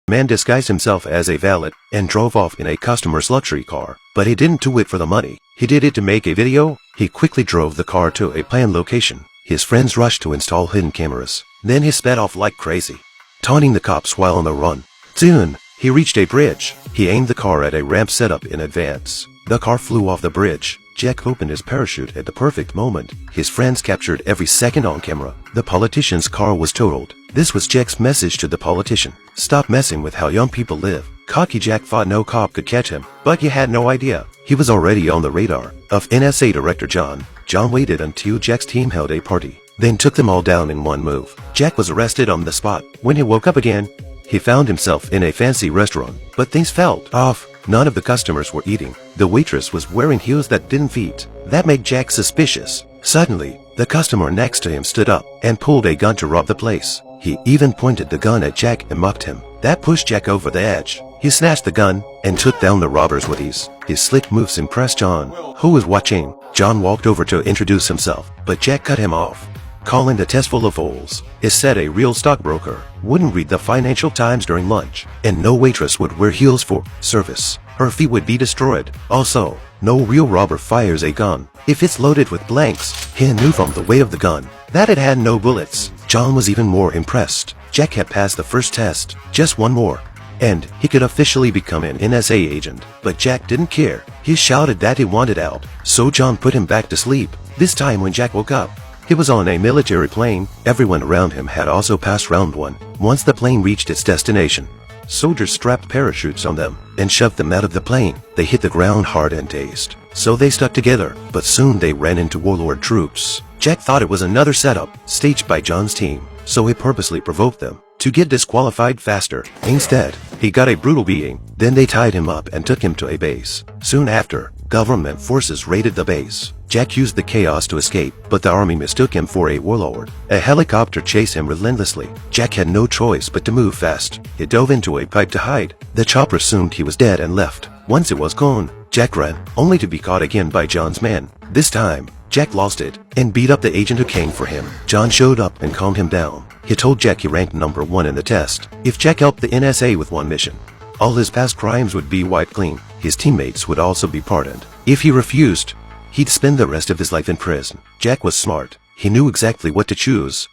Man disguised himself as a valet and drove off in a customer's luxury car. But he didn't do it for the money. He did it to make a video. He quickly drove the car to a planned location. His friends rushed to install hidden cameras. Then he sped off like crazy, taunting the cops while on the run. Soon, he reached a bridge. He aimed the car at a ramp set up in advance. The car flew off the bridge. Jack opened his parachute at the perfect moment. His friends captured every second on camera. The politician's car was totaled. This was Jack's message to the politician. Stop messing with how young people live. Cocky Jack thought no cop could catch him, but he had no idea. He was already on the radar of NSA Director John. John waited until Jack's team held a party, then took them all down in one move. Jack was arrested on the spot. When he woke up again, he found himself in a fancy restaurant, but things felt off. None of the customers were eating. The waitress was wearing heels that didn't fit. That made Jack suspicious. Suddenly, the customer next to him stood up and pulled a gun to rob the place. He even pointed the gun at Jack and mocked him. That pushed Jack over the edge. He snatched the gun and took down the robbers with ease. His slick moves impressed John, who was watching. John walked over to introduce himself, but Jack cut him off, calling the test full of fools. It said a real stockbroker wouldn't read the Financial Times during lunch, and no waitress would wear heels for service. Her feet would be destroyed. Also, no real robber fires a gun if it's loaded with blanks. He knew from the weight of the gun that it had no bullets. John was even more impressed. Jack had passed the first test, just one more, and he could officially become an NSA agent. But Jack didn't care. He shouted that he wanted out, so John put him back to sleep. This time when Jack woke up, he was on a military plane. Everyone around him had also passed round one. Once the plane reached its destination, soldiers strapped parachutes on them and shoved them out of the plane. They hit the ground hard and dazed, so they stuck together, but soon they ran into warlord troops. Jack thought it was another setup staged by John's team, so he purposely provoked them to get disqualified faster. Instead, he got a brutal beating. Then they tied him up and took him to a base. Soon after, government forces raided the base. Jack used the chaos to escape, but the army mistook him for a warlord. A helicopter chased him relentlessly. Jack had no choice but to move fast. He dove into a pipe to hide. The chopper assumed he was dead and left. Once it was gone, Jack ran, only to be caught again by John's men. This time, Jack lost it and beat up the agent who came for him. John showed up and calmed him down. He told Jack he ranked #1 in the test. If Jack helped the NSA with one mission, all his past crimes would be wiped clean. His teammates would also be pardoned. If he refused, he'd spend the rest of his life in prison. Jack was smart. He knew exactly what to choose.